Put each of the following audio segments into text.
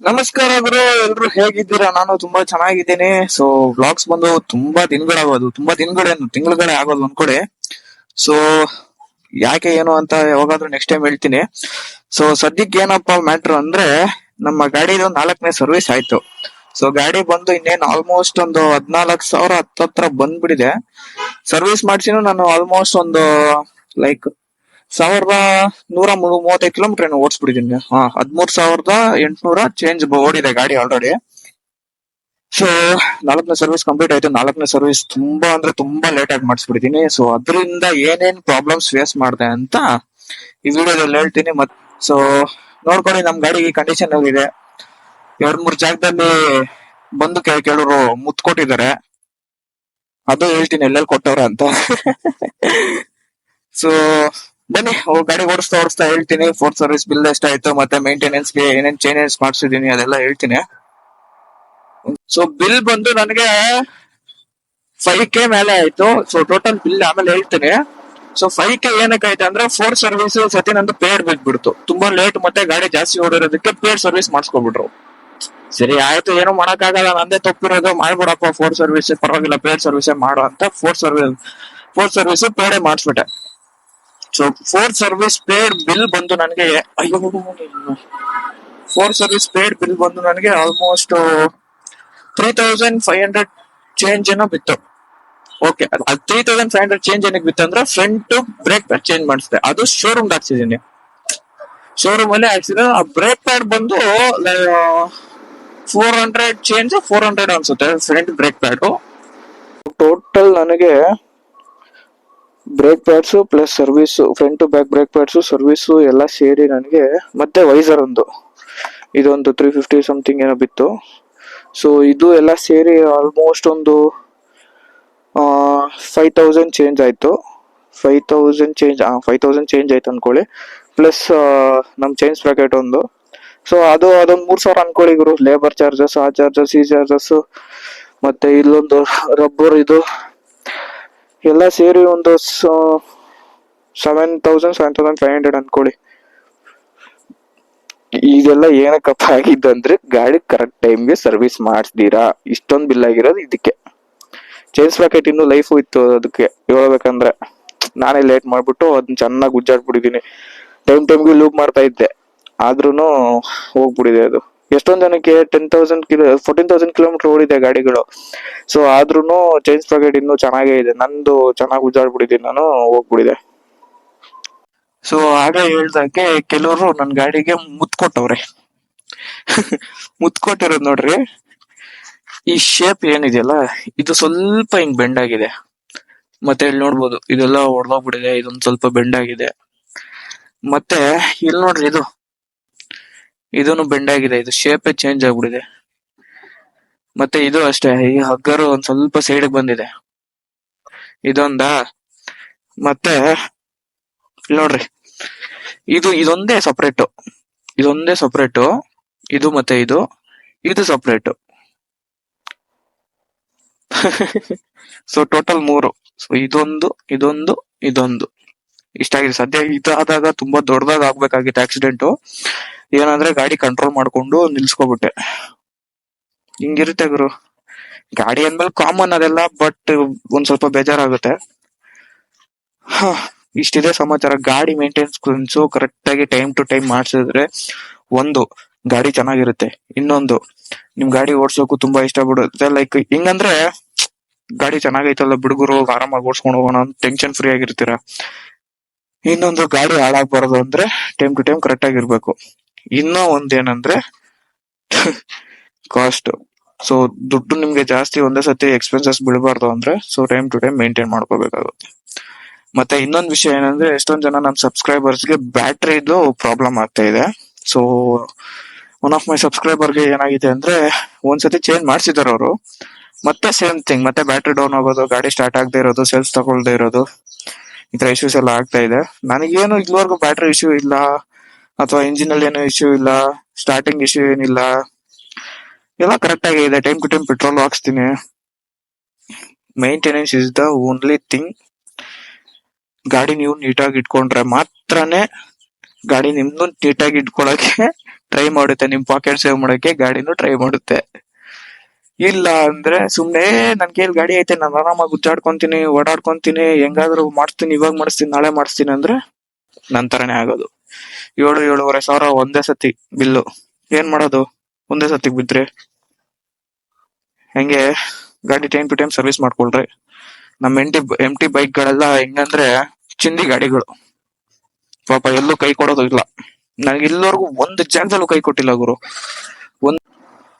ನಮಸ್ಕಾರ ಗುರು, ಎಲ್ರು ಹೇಗಿದ್ದೀರಾ? ನಾನು ತುಂಬಾ ಚೆನ್ನಾಗಿದ್ದೀನಿ. ಸೊ ವ್ಲಾಗ್ಸ್ ಬಂದು ತುಂಬಾ ದಿನಗಳಾಗೋದು, ತುಂಬಾ ದಿನಗಳೇನು ತಿಂಗಳುಗಳೇ ಆಗೋದು ಒಂದ್ಕಡೆ. ಸೊ ಯಾಕೆ ಏನು ಅಂತ ಯಾವಾಗಾದ್ರೂ ನೆಕ್ಸ್ಟ್ ಟೈಮ್ ಹೇಳ್ತೀನಿ. ಸೊ ಸದ್ಯಕ್ಕೆ ಏನಪ್ಪಾ ಮ್ಯಾಟ್ರ್ ಅಂದ್ರೆ, ನಮ್ಮ ಗಾಡಿದು 4ನೇ ಸರ್ವಿಸ್ ಆಯ್ತು. ಸೊ ಗಾಡಿ ಬಂದು ಇನ್ನೇನು ಆಲ್ಮೋಸ್ಟ್ ಒಂದು 14,000 ಹತ್ತತ್ರ ಬಂದ್ಬಿಟ್ಟಿದೆ. ಸರ್ವಿಸ್ ಮಾಡ್ಸಿನೂ ನಾನು ಆಲ್ಮೋಸ್ಟ್ ಒಂದು ಲೈಕ್ 1,135 ಕಿಲೋಮೀಟರ್ ಏನೋ ಓಡಿಸ್ಬಿಟ್ಟಿದ್ದೀನಿ. 13,800 ಚೇಂಜ್ ಓಡಿದೆ ಗಾಡಿ ಆಲ್ರೆಡಿ. ಸೊ 4ನೇ ಸರ್ವಿಸ್ ಕಂಪ್ಲೀಟ್ ಆಯ್ತು. 4ನೇ ಸರ್ವಿಸ್ ತುಂಬಾ ಅಂದ್ರೆ ತುಂಬಾ ಲೇಟ್ ಆಗಿ ಮಾಡಿಸ್ಬಿಟ್ಟಿದ್ದೀನಿ. ಸೊ ಅದರಿಂದ ಏನೇನ್ ಪ್ರಾಬ್ಲಮ್ಸ್ ಫೇಸ್ ಮಾಡಿದೆ ಅಂತ ಈ ವಿಡಿಯೋದಲ್ಲಿ ಹೇಳ್ತೀನಿ. ಸೊ ನೋಡ್ಕೊಳ್ಳಿ, ನಮ್ ಗಾಡಿ ಕಂಡೀಷನ್ ಇದೆ. 2-3 ಜಾಗದಲ್ಲಿ ಬಂದು ಕೆಲವರು ಮುತ್ ಕೊಟ್ಟಿದ್ದಾರೆ, ಅದು ಹೇಳ್ತೀನಿ ಎಲ್ಲೆಲ್ಲಿ ಕೊಟ್ಟವ್ರ ಅಂತ. ಸೊ ಬನ್ನಿ, ಗಾಡಿ ಓಡಿಸ್ತಾ ಹೇಳ್ತೀನಿ. ಫೋರ್ತ್ ಸರ್ವಿಸ್ ಬಿಲ್ ಎಷ್ಟಾಯ್ತು, ಮತ್ತೆ ಮೇಂಟೆನೆನ್ಸ್ ಗೆ ಏನೇನ್ ಚೇಂಜಸ್ ಮಾಡ್ಸಿದೀನಿ ಅದೆಲ್ಲ ಹೇಳ್ತೀನಿ. ಸೊ ಬಿಲ್ ಬಂದು ನನಗೆ 5K ಮೇಲೆ ಆಯ್ತು. ಸೊ ಟೋಟಲ್ ಬಿಲ್ ಆಮೇಲೆ ಹೇಳ್ತೀನಿ. ಸೊ 5K ಏನಕ್ಕೆ ಆಯ್ತು ಅಂದ್ರೆ, 4 ಸರ್ವಿಸ್ ಸತಿ ನಂದು ಪೇಡ್ ಬಿದ್ಬಿಡ್ತು. ತುಂಬಾ ಲೇಟ್ ಮತ್ತೆ ಗಾಡಿ ಜಾಸ್ತಿ ಓಡಿರೋದಕ್ಕೆ ಪೇಡ್ ಸರ್ವಿಸ್ ಮಾಡಿಸ್ಕೊಬಿಟ್ರು. ಸರಿ ಆಯ್ತು, ಏನು ಮಾಡಕ್ಕಾಗಲ್ಲ, ನಂದೇ ತಪ್ಪಿರೋದು, ಮಾಡ್ಬಿಡಪ್ಪ 4 ಸರ್ವಿಸ್ ಪರವಾಗಿಲ್ಲ, ಪೇಡ್ ಸರ್ವಿಸ್ ಮಾಡು ಅಂತ 4 ಸರ್ವಿಸ್ ಪೇಡೇ ಮಾಡಿಸ್ಬಿಟ್ಟೆ. ಸೊ 4 ಸರ್ವಿಸ್ ಪೇಡ್ ಬಿಲ್ ಬಂದು ನನಗೆ, ಅಯ್ಯೋ, 4 ಸರ್ವಿಸ್ ಪೇಡ್ ಬಿಲ್ ಬಂದು ನನಗೆ ಆಲ್ಮೋಸ್ಟ್ 3,500 ಚೇಂಜ್ ಏನೋ ಬಿತ್ತು. ಓಕೆ, 3,500 ಚೇಂಜ್ ಏನಕ್ಕೆ ಬಿತ್ತು ಅಂದ್ರೆ, ಫ್ರಂಟ್ ಬ್ರೇಕ್ ಪ್ಯಾಡ್ ಚೇಂಜ್ ಮಾಡಿಸಿದೆ. ಅದು ಶೋರೂಮ್ ಹಾಕ್ಸಿದೀನಿ. ಶೋರೂಮ್ ಅಲ್ಲೇ ಹಾಕ್ಸಿದ್ರೆ ಆ ಬ್ರೇಕ್ ಪ್ಯಾಡ್ ಬಂದು 400 ಚೇಂಜ್, 400 ಅನ್ಸುತ್ತೆ ಫ್ರಂಟ್ ಬ್ರೇಕ್ ಪ್ಯಾಡ್. ಟೋಟಲ್ ನನಗೆ brake pads plus service, front to back brake pads service ಎಲ್ಲ ಸೇರಿ ನನಗೆ, ಮತ್ತೆ ವೈಸರ್ ಇದೊಂದು 350 ಸಮಥಿಂಗ್ ಏನೋ ಬಿತ್ತು. ಸೊ ಇದು ಎಲ್ಲ ಸೇರಿ ಆಲ್ಮೋಸ್ಟ್ ಒಂದು 5,000 ಚೇಂಜ್ ಆಯ್ತು. 5,000 ಚೇಂಜ್ ಆಯ್ತು ಅನ್ಕೊಳ್ಳಿ. ಪ್ಲಸ್ ನಮ್ ಚೇಂಜ್ ಪ್ಯಾಕೆಟ್ ಒಂದು. ಸೊ ಅದೊಂದು 3,000 ಅನ್ಕೊಳ್ಳಿ ಗುರು. ಲೇಬರ್ ಚಾರ್ಜಸ್, ಆ ಚಾರ್ಜಸ್, ಈ ಚಾರ್ಜಸ್, ಮತ್ತೆ ಇಲ್ಲೊಂದು ರಬ್ಬರ್, ಇದು ಎಲ್ಲ ಸೇರಿ ಒಂದು 7,500 ಅನ್ಕೊಳ್ಳಿ. ಇದೆಲ್ಲ ಏನಕ್ಕಪ್ಪ ಆಗಿದ್ದಂದ್ರೆ, ಗಾಡಿ ಕರೆಕ್ಟ್ ಟೈಮ್ಗೆ ಸರ್ವಿಸ್ ಮಾಡಿಸ್ದೀರಾ, ಇಷ್ಟೊಂದು ಬಿಲ್ ಆಗಿರೋದು ಇದಕ್ಕೆ. ಚೇಂಜ್ ಪ್ಯಾಕೆಟ್ ಇನ್ನು ಲೈಫ್ ಇತ್ತು ಅದಕ್ಕೆ ಹೇಳ್ಬೇಕಂದ್ರೆ, ನಾನೇ ಲೇಟ್ ಮಾಡ್ಬಿಟ್ಟು ಅದನ್ನ ಚೆನ್ನಾಗಿ ಉಜ್ಜಾಡ್ಬಿಟ್ಟಿದೀನಿ. ಟೈಮ್ಗೆ ಲೂಪ್ ಮಾಡ್ತಾ ಇದ್ದೆ, ಆದ್ರೂನು ಹೋಗ್ಬಿಟ್ಟಿದೆ ಅದು. ಎಷ್ಟೊಂದ್ ಜನಕ್ಕೆ 14,000 ಕಿಲೋಮೀಟರ್ ಓಡಿದೆ ಗಾಡಿಗಳು. ಸೊ ಆದ್ರೂನು ಚೇಂಜ್ ಪ್ಯಾಕೆಟ್ ಇನ್ನು ಚೆನ್ನಾಗೇ ಇದೆ. ನಂದು ಚೆನ್ನಾಗಿ ಉಜ್ಜಾಡ್ಬಿಟ್ಟಿದ್ದೀನಿ, ನಾನು ಹೋಗ್ಬಿಟ್ಟಿದೆ. ಸೊ ಆಗ ಹೇಳ್ದಕ್ಕೆ ಕೆಲವರು ನನ್ ಗಾಡಿಗೆ ಮುತ್ ಕೊಟ್ಟವ್ರೆ. ಮುತ್ ಕೊಟ್ಟಿರೋದ್ ನೋಡ್ರಿ, ಈ ಶೇಪ್ ಏನಿದೆಯಲ್ಲ, ಇದು ಸ್ವಲ್ಪ ಹಿಂಗ್ ಬೆಂಡ್ ಆಗಿದೆ. ಮತ್ತೆ ಇಲ್ಲಿ ನೋಡ್ಬೋದು, ಇದೆಲ್ಲ ಹೊಡೆದೋಗ್ಬಿಟ್ಟಿದೆ, ಇದೊಂದ್ ಸ್ವಲ್ಪ ಬೆಂಡ್ ಆಗಿದೆ. ಮತ್ತೆ ಇಲ್ಲಿ ನೋಡ್ರಿ, ಇದೂನು ಬೆಂಡ್ ಆಗಿದೆ, ಇದು ಶೇಪೇ ಚೇಂಜ್ ಆಗ್ಬಿಟ್ಟಿದೆ. ಮತ್ತೆ ಇದು ಅಷ್ಟೇ, ಈ ಹಗ್ಗರು ಒಂದ್ ಸ್ವಲ್ಪ ಸೈಡ್ ಬಂದಿದೆ, ಇದೊಂದಾ. ಮತ್ತೆ ನೋಡ್ರಿ, ಇದೊಂದೇ ಸಪ್ರೇಟು, ಇದು ಮತ್ತೆ ಇದು ಸಪ್ರೇಟು. So total 3. ಸೊ ಇದೊಂದು ಇಷ್ಟಾಗಿದೆ. ಸದ್ಯ ಇದಾದಾಗ ತುಂಬಾ ದೊಡ್ಡದಾಗ ಆಗ್ಬೇಕಾಗಿತ್ತು ಆಕ್ಸಿಡೆಂಟ್. ಏನಂದ್ರೆ ಗಾಡಿ ಕಂಟ್ರೋಲ್ ಮಾಡ್ಕೊಂಡು ನಿಲ್ಸ್ಕೊಬಿಟ್ಟೆ. ಹಿಂಗಿರುತ್ತೆ ಗುರು, ಗಾಡಿ ಅಂದ್ಮೇಲೆ ಕಾಮನ್ ಅದೆಲ್ಲ, ಬಟ್ ಒಂದ್ ಸ್ವಲ್ಪ ಬೇಜಾರಾಗುತ್ತೆ. ಇಷ್ಟಿದೆ ಸಮಾಚಾರ. ಗಾಡಿ ಮೇಂಟೆನೆನ್ಸ್ ಕರೆಕ್ಟ್ ಆಗಿ ಟೈಮ್ ಟು ಟೈಮ್ ಮಾಡ್ಸಿದ್ರೆ, ಒಂದು ಗಾಡಿ ಚೆನ್ನಾಗಿರುತ್ತೆ, ಇನ್ನೊಂದು ನಿಮ್ ಗಾಡಿ ಓಡ್ಸೋಕು ತುಂಬಾ ಇಷ್ಟ ಬಿಡುತ್ತೆ. ಲೈಕ್ ಹಿಂಗಂದ್ರೆ, ಗಾಡಿ ಚೆನ್ನಾಗೈತಲ್ಲ ಬಿಡುಗರು, ಆರಾಮಾಗಿ ಓಡಿಸ್ಕೊಂಡು ಹೋಗೋಣ, ಟೆನ್ಷನ್ ಫ್ರೀ ಆಗಿರ್ತೀರ. ಇನ್ನೊಂದು, ಗಾಡಿ ಹಾಳಾಗ್ಬಾರ್ದು ಅಂದ್ರೆ ಟೈಮ್ ಟು ಟೈಮ್ ಕರೆಕ್ಟ್ ಆಗಿರ್ಬೇಕು. ಇನ್ನೂ ಒಂದೇನಂದ್ರೆ ಕಾಸ್ಟ್. ಸೊ ದುಡ್ಡು ನಿಮ್ಗೆ ಜಾಸ್ತಿ ಒಂದೇ ಸತಿ ಎಕ್ಸ್ಪೆನ್ಸಸ್ ಬೀಳಬಾರ್ದು ಅಂದ್ರೆ, so time to time maintain ಮಾಡ್ಕೋಬೇಕಾಗುತ್ತೆ. ಮತ್ತೆ ಇನ್ನೊಂದ್ ವಿಷಯ ಏನಂದ್ರೆ, ಎಷ್ಟೊಂದ್ ಜನ ನಮ್ ಸಬ್ಸ್ಕ್ರೈಬರ್ಸ್ಗೆ ಬ್ಯಾಟ್ರಿದು ಪ್ರಾಬ್ಲಮ್ ಆಗ್ತಾ ಇದೆ. ಸೊ ಒನ್ ಆಫ್ ಮೈ ಸಬ್ಸ್ಕ್ರೈಬರ್ಗೆ ಏನಾಗಿದೆ ಅಂದ್ರೆ, ಒಂದ್ಸತಿ ಚೇಂಜ್ ಮಾಡ್ಸಿದಾರೆ ಅವರು, ಮತ್ತೆ ಸೇಮ್ ಥಿಂಗ್, ಮತ್ತೆ ಬ್ಯಾಟ್ರಿ ಡೌನ್ ಆಗೋದು, ಗಾಡಿ ಸ್ಟಾರ್ಟ್ ಆಗದೆ ಇರೋದು, ಸೆಲ್ಫ್ ತಗೊಳ್ದೆ ಇರೋದು, ಈ ತರ ಇಶ್ಯೂಸ್ ಎಲ್ಲ ಆಗ್ತಾ ಇದೆ. ನನಗೇನು ಇದುವರೆಗೂ ಬ್ಯಾಟ್ರಿ ಇಶ್ಯೂ ಇಲ್ಲ, ಅಥವಾ ಇಂಜಿನ್ ಅಲ್ಲಿ ಏನೋ ಇಶ್ಯೂ ಇಲ್ಲ, ಸ್ಟಾರ್ಟಿಂಗ್ ಇಶ್ಯೂ ಏನಿಲ್ಲ, ಎಲ್ಲ ಕರೆಕ್ಟ್ ಆಗಿ ಇದೆ. ಟೈಮ್ ಟು ಟೈಮ್ ಪೆಟ್ರೋಲ್ ಹಾಕ್ಸ್ತೀನಿ. Maintenance is the only thing. ಗಾಡಿ ನೀವು ನೀಟಾಗಿ ಇಟ್ಕೊಂಡ್ರೆ ಮಾತ್ರನೇ, ಗಾಡಿ ನಿಮ್ದು ನೀಟಾಗಿ ಇಟ್ಕೊಳಕ್ಕೆ ಟ್ರೈ ಮಾಡುತ್ತೆ, ನಿಮ್ ಪಾಕೆಟ್ ಸೇವ್ ಮಾಡೋಕೆ ಗಾಡಿನೂ ಟ್ರೈ ಮಾಡುತ್ತೆ. ಇಲ್ಲ ಅಂದ್ರೆ ಸುಮ್ನೆ ನನ್ ಕೈಯಲ್ಲಿ ಗಾಡಿ ಐತೆ, ನಾನು ಆರಾಮಾಗಿ ಗುಜ್ಜಾಡ್ಕೊಂತೀನಿ, ಓಡಾಡ್ಕೊಂತೀನಿ, ಹೆಂಗಾದ್ರು ಮಾಡಿಸ್ತೀನಿ, ಇವಾಗ ಮಾಡಿಸ್ತೀನಿ, ನಾಳೆ ಮಾಡಿಸ್ತೀನಿ ಅಂದ್ರೆ ನನ್ ತರನೇ ಆಗೋದು. 7-7.5 ಸಾವಿರ ಒಂದೇ ಸತಿ ಬಿಲ್ಲು. ಏನ್ ಮಾಡೋದು ಒಂದೇ ಸತಿ ಬಿದ್ರೆ? ಹೆಂಗೆ? ಗಾಡಿ ಟೈಮ್ ಟು ಟೈಮ್ ಸರ್ವಿಸ್ ಮಾಡ್ಕೊಳ್ರಿ. ನಮ್ ಎಂಟಿ ಬೈಕ್ ಗಳೆಲ್ಲ ಹೆಂಗಂದ್ರೆ ಚಿಂದಿ ಗಾಡಿಗಳು, ಪಾಪ ಎಲ್ಲೂ ಕೈ ಕೊಡೋದು ಇಲ್ಲ. ನನಗೆ ಇಲ್ಲಿವರೆಗೂ ಒಂದು ಜಾಗದಲ್ಲೂ ಕೈ ಕೊಟ್ಟಿಲ್ಲ ಗುರು.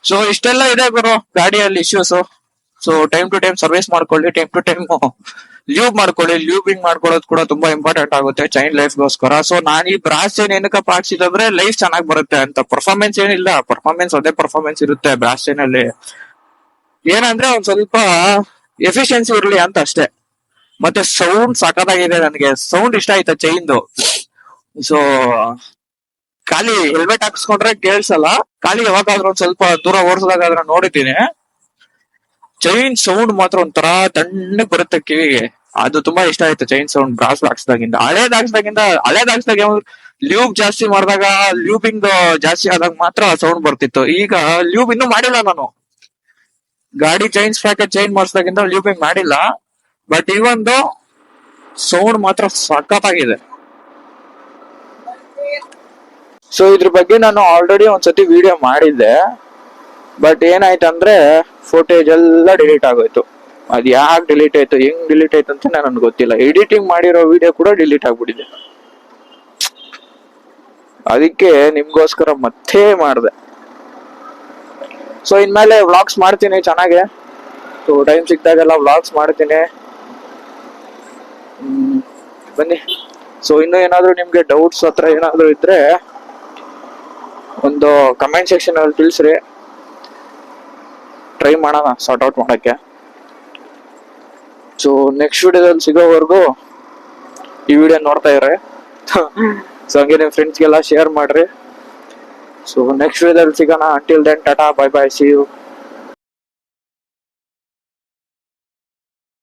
ಸೊ ಇಷ್ಟೆಲ್ಲ ಇದೆ ಗುರು ಗಾಡಿಯಲ್ಲಿ issues. So time to time service ಮಾಡ್ಕೊಳ್ಳಿ, ಟೈಮ್ ಟು ಟೈಮ್ ಲ್ಯೂಬ್ ಮಾಡ್ಕೊಳ್ಳಿ. ಲ್ಯೂಬಿಂಗ್ ಮಾಡ್ಕೊಳ್ಳೋದು ಕೂಡ ತುಂಬಾ ಇಂಪಾರ್ಟೆಂಟ್ ಆಗುತ್ತೆ ಚೈನ್ ಲೈಫ್ಗೋಸ್ಕರ. ಸೊ ನಾನು ಈ ಬ್ರಾಸ್ ಚೈನ್ ಏನಕ್ಕಪ್ಪ ಹಾಕ್ಸಿದಂದ್ರೆ ಲೈಫ್ ಚೆನ್ನಾಗಿ ಬರುತ್ತೆ ಅಂತ. ಪರ್ಫಾರ್ಮೆನ್ಸ್ ಏನಿಲ್ಲ, ಪರ್ಫಾರ್ಮೆನ್ಸ್ ಅದೇ ಪರ್ಫಾರ್ಮೆನ್ಸ್ ಇರುತ್ತೆ ಬ್ರಾಸ್ ಚೈನ್ ಅಲ್ಲಿ. ಏನಂದ್ರೆ ಒಂದ್ ಸ್ವಲ್ಪ ಎಫಿಷಿಯನ್ಸಿ ಇರ್ಲಿ ಅಂತ ಅಷ್ಟೇ. ಮತ್ತೆ ಸೌಂಡ್ ಸಖತ್ತಾಗಿದೆ, ನನಗೆ ಸೌಂಡ್ ಇಷ್ಟ ಆಯ್ತಾ ಚೈನ್ದು. ಸೊ ಖಾಲಿ ಹೆಲ್ಮೆಟ್ ಹಾಕ್ಸ್ಕೊಂಡ್ರೆ ಕೇಳ್ಸಲ್ಲ, ಖಾಲಿ ಯಾವಾಗಾದ್ರೂ ಒಂದ್ ಸ್ವಲ್ಪ ದೂರ ಓಡಿಸಿದಾಗ ನೋಡಿದ್ದೀನಿ, ಚೈನ್ ಸೌಂಡ್ ಮಾತ್ರ ಒಂಥರ ತಣ್ಣಗ್ ಬರುತ್ತೆ ಕಿವಿಗೆ. ಅದು ತುಂಬಾ ಇಷ್ಟ ಆಯ್ತು ಚೈನ್ ಸೌಂಡ್ ಬ್ರಾಸ್ ಹಾಕ್ಸ್ದಾಗಿಂದ. ಹಳೇದಾಗ್ಸ್ದಾಗ ಲ್ಯೂಬ್ ಜಾಸ್ತಿ ಮಾಡಿದಾಗ, ಲ್ಯೂಬಿಂಗ್ ಜಾಸ್ತಿ ಆದಾಗ ಮಾತ್ರ ಸೌಂಡ್ ಬರ್ತಿತ್ತು. ಈಗ ಲ್ಯೂಬ್ ಇನ್ನೂ ಮಾಡಿಲ್ಲ ನಾನು, ಗಾಡಿ ಚೈನ್ ಸ್ಪ್ರಾಕೆಟ್ ಚೈನ್ ಮಾಡಿಸ್ದಾಗಿಂದ ಲ್ಯೂಬಿಂಗ್ ಮಾಡಿಲ್ಲ. ಬಟ್ ಈ ಒಂದು ಸೌಂಡ್ ಮಾತ್ರ ಸಖತ್ತಾಗಿದೆ. ಸೊ ಇದ್ರ ಬಗ್ಗೆ ನಾನು ಆಲ್ರೆಡಿ ಒಂದ್ಸತಿ ವಿಡಿಯೋ ಮಾಡಿದ್ದೆ, ಬಟ್ ಏನಾಯ್ತಂದ್ರೆ ಫೋಟೇಜ್ ಎಲ್ಲ ಡಿಲೀಟ್ ಆಗೋಯ್ತು. ಅದ್ ಯಾಕೆ ಡಿಲೀಟ್ ಆಯ್ತು, ಹೆಂಗ್ ಡಿಲೀಟ್ ಆಯ್ತು ಅಂತ ನನಗೆ ಗೊತ್ತಿಲ್ಲ. ಎಡಿಟಿಂಗ್ ಮಾಡಿರೋ ವಿಡಿಯೋ ಕೂಡ ಡಿಲೀಟ್ ಆಗ್ಬಿಟ್ಟಿದೆ. ಅದಕ್ಕೆ ನಿಮ್ಗೋಸ್ಕರ ಮತ್ತೆ ಮಾಡಿದೆ. ಸೊ ಇನ್ಮೇಲೆ ವ್ಲಾಗ್ಸ್ ಮಾಡ್ತೀನಿ ಚೆನ್ನಾಗೆ. ಸೊ ಟೈಮ್ ಸಿಕ್ತಾಗೆಲ್ಲ ವ್ಲಾಗ್ಸ್ ಮಾಡ್ತೀನಿ, ಬನ್ನಿ. ಸೊ ಇನ್ನು ಏನಾದ್ರು ನಿಮ್ಗೆ ಡೌಟ್ಸ್ ಹತ್ರ ಏನಾದ್ರು ಇದ್ರೆ ಒಂದು ಕಮೆಂಟ್ ಸೆಕ್ಷನ್ ಅಲ್ಲಿ ತಿಳಿಸ್ರಿ, ಟ್ರೈ ಮಾಡೋಣ ಸಾರ್ಟ್ ಔಟ್ ಮಾಡಕ್ಕೆ. ಸೊ ನೆಕ್ಸ್ಟ್ ವಿಡಿಯೋದಲ್ಲಿ ಸಿಗೋವರೆಗೂ ಈ ವಿಡಿಯೋ ನೋಡ್ತಾ ಇರ್ರಿ. ಸೊ ಹಂಗೆ ನಿಮ್ ಫ್ರೆಂಡ್ಸ್ಗೆಲ್ಲ ಶೇರ್ ಮಾಡ್ರಿ. ಸೊ ನೆಕ್ಸ್ಟ್ ವಿಡಿಯೋದಲ್ಲಿ ಸಿಗೋಣ. Until then tata, bye bye, see you.